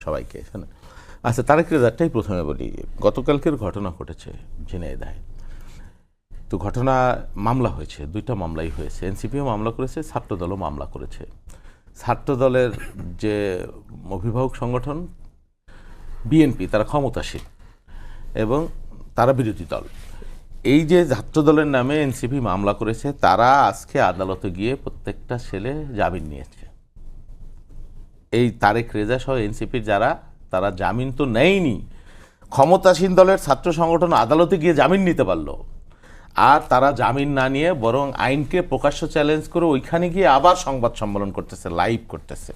সবাইকে। আচ্ছা, তারেক রেজারটাই প্রথমে বলি। গতকালকের ঘটনা ঘটেছে ঝিনাইদহে। তো ঘটনা মামলা হয়েছে, 2টা মামলাই হয়েছে। এনসিপিও মামলা করেছে, ছাত্রদলও মামলা করেছে। ছাত্রদলের যে অভিভাবক সংগঠন বিএনপি, তারা ক্ষমতাসীন এবং তারা বিরোধী দল। এই যে ছাত্রদলের নামে এনসিপি মামলা করেছে, তারা আজকে আদালতে গিয়ে প্রত্যেকটা ছেলে জামিন নিয়েছে। এই তারেক রেজা সহ এনসিপির যারা, তারা জামিন তো নেয়নি। ক্ষমতাসীন দলের ছাত্র সংগঠন আদালতে গিয়ে জামিন নিতে পারলো, আর তারা জামিন না নিয়ে বরং আইনকে প্রকাশ্য চ্যালেঞ্জ করে ওইখানে গিয়ে আবার সংবাদ সম্মেলন করতেছে, লাইভ করতেছে।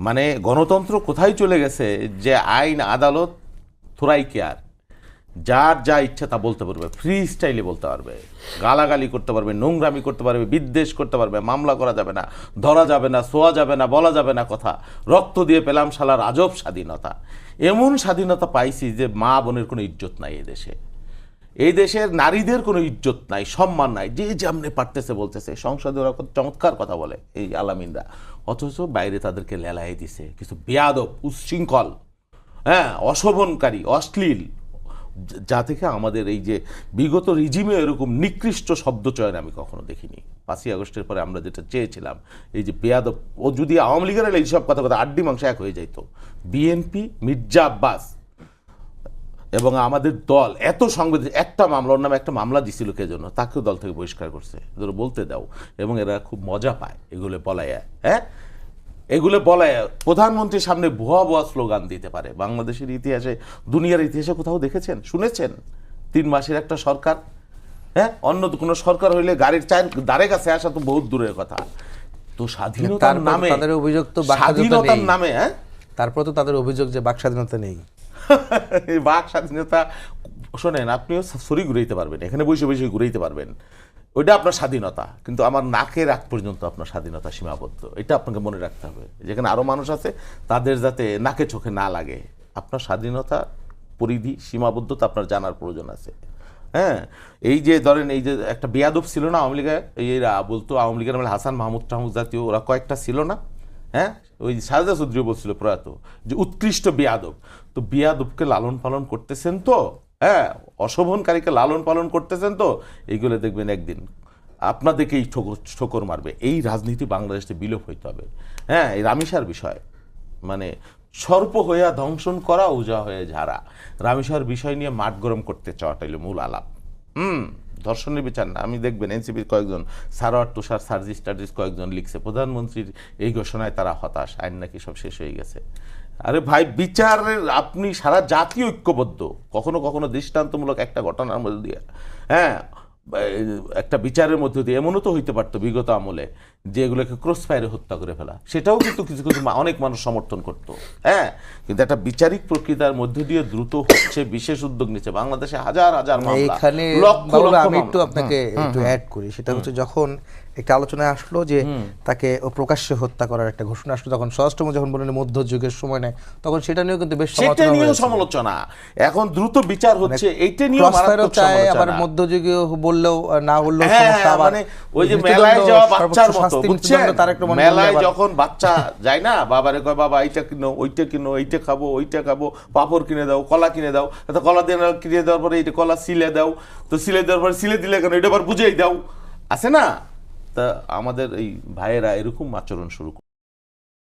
মানে গণতন্ত্র কোথায় চলে গেছে যে আইন আদালত থোড়াই কেয়ার, যার যা ইচ্ছা তা বলতে পারবে, ফ্রি স্টাইলে বলতে পারবে, গালাগালি করতে পারবে, নোংরামি করতে পারবে, বিদ্বেষ করতে পারবে, মামলা করা যাবে না, ধরা যাবে না, ছোঁয়া যাবে না, বলা যাবে না কথা। রক্ত দিয়ে পেলাম শালার আজব স্বাধীনতা। এমন স্বাধীনতা পাইছি যে মা বোনের কোনো ইজ্জত নাই এই দেশে। এই দেশের নারীদের কোনো ইজ্জত নাই, সম্মান নাই, যে যেমনে পারতেছে বলতেছে। সংসদে ওরা কত চমৎকার কথা বলে এই আলামিনরা, অথচ বাইরে তাদেরকে লেলাই দিছে কিছু বেয়াদব, উচ্ছৃঙ্খল, অশোভনকারী, অশ্লীল, যা থেকে আমাদের এই যে বিগত রিজিমে এরকম নিকৃষ্ট শব্দচয়ন আমি কখনো দেখিনি। 5ই আগস্টের পরে আমরা যেটা চেয়েছিলাম, এই যে বেয়াদব, ও যদি আওয়ামী লীগের এইসব কথা আড্ডি মাংস এক হয়ে যাইতো। বিএনপি, মির্জা আব্বাস এবং আমাদের দল এত সংবেদন, একটা মামলা, ওর নামে একটা মামলা দিছিল কে জন্য, তাকেও দল থেকে বহিষ্কার করছে। এদের বলতে দাও। এবং এরা খুব মজা পায় এগুলো বলায়, এগুলো বলায় প্রধানমন্ত্রীর সামনে ভুয়া ভুয়া স্লোগান দিতে পারে। বাংলাদেশের ইতিহাসে, দুনিয়ার ইতিহাসে কোথাও দেখেছেন, শুনেছেন 3 মাসের একটা সরকার? অন্য কোনো সরকার হইলে গাড়ির দ্বারে কাছে আসা তো বহুত দূরের কথা। তো স্বাধীনতার নামে তাদের অভিযোগ তো স্বাধীনতার নামে, তারপর তো তাদের অভিযোগ যে বাক স্বাধীনতা নেই। বাক স্বাধীনতা, শোনেন, আপনিও ছড়ি ঘুরাইতে পারবেন, এখানে বসে বসে ঘুরাইতে পারবেন, ওইটা আপনার স্বাধীনতা। কিন্তু আমার নাকের আগ পর্যন্ত আপনার স্বাধীনতা সীমাবদ্ধ, এটা আপনাকে মনে রাখতে হবে। যেখানে আরও মানুষ আছে তাদের যাতে নাকে চোখে না লাগে। আপনার স্বাধীনতা পরিধি, সীমাবদ্ধতা আপনার জানার প্রয়োজন আছে। এই যে ধরেন, এই যে একটা বেয়াদব ছিল না আওয়ামী লীগের, এরা বলতো আওয়ামী লীগের মানে হাসান মাহমুদ টাহমুদ জাতীয়, ওরা কয়েকটা ছিল না? ওই শাহজাদ চৌধুরী বলছিল প্রয়াত, যে উৎকৃষ্ট বেয়াদব। তো বেয়াদবকে লালন পালন করতেছেন তো, অশোভনকারীকে লালন পালন করতেছেন তো, এইগুলো দেখবেন একদিন আপনাদেরকেই ঠোকর মারবে। এই রাজনীতি বাংলাদেশে বিলোপ হইতে হবে। এই রামিসার বিষয়, মানে সর্প হইয়া ধ্বংসন করা, ওজা হয়ে ঝাড়া। রামিসার বিষয় নিয়ে মাঠ গরম করতে চাওয়াটা হলো মূল আলাপ। ধর্ষণের বিচার না, আমি দেখবেন এনসিপির কয়েকজন, সারোয়ার তুষার, সার্জিস টার্জিস কয়েকজন লিখছে প্রধানমন্ত্রীর এই ঘোষণায় তারা হতাশ, আইন নাকি সব শেষ হয়ে গেছে। আরে ভাই, বিচারের আপনি সারা জাতীয় ঐক্যবদ্ধ, কখনো কখনো দৃষ্টান্তমূলক একটা ঘটনার মধ্যে দিয়ে, একটা বিচারের মধ্যে দিয়ে এমনও তো হইতে পারতো বিগত আমলে যে এগুলোকে ক্রস ফায়ারে হত্যা করে ফেলা, সেটাও কিন্তু কিছু কিছু অনেক মানুষ সমর্থন করতো। কিন্তু একটা বিচারিক প্রক্রিয়ার মধ্যে দিয়ে দ্রুত হচ্ছে, বিশেষ উদ্যোগ নিচ্ছে বাংলাদেশে হাজার হাজার মামলা। এখানে আমি একটু আপনাকে একটু অ্যাড করি, সেটা হচ্ছে যখন একটা আলোচনায় আসলো যে তাকে প্রকাশ্যে হত্যা করার একটা ঘোষণা আসলো, তখন স্বরাষ্ট্রমন্ত্রী যখন বললেন মধ্যযুগের সময় নেয়, তখন সেটা নিয়েও কিন্তু বেশ সমালোচনা। এখন দ্রুত বিচার হচ্ছে, এইটা নিয়ে মারাত্মক সমালোচনা। আবার মধ্যযুগীয় বললেও না বললেও মানে ওই যে মেলায় যাওয়া বাচ্চার মতো, বুঝছেন? মেলায় যখন বাচ্চা যায় না, বাবারে কয় বাবা এইটা কিনো, ওইটা কিনো, এইটা খাবো, ওইটা খাবো, পাপড় কিনে দাও, কলা কিনে দাও, কলা দিয়ে কিনে দেওয়ার পরে এইটা কলা সিলে দাও, তো সিলে দেওয়ার পরে সিলে দিলে কেন, এটা আবার বুঝেই দাও, আছে না? তা আমাদের এই ভাইয়েরা এরকম আচরণ শুরু করে।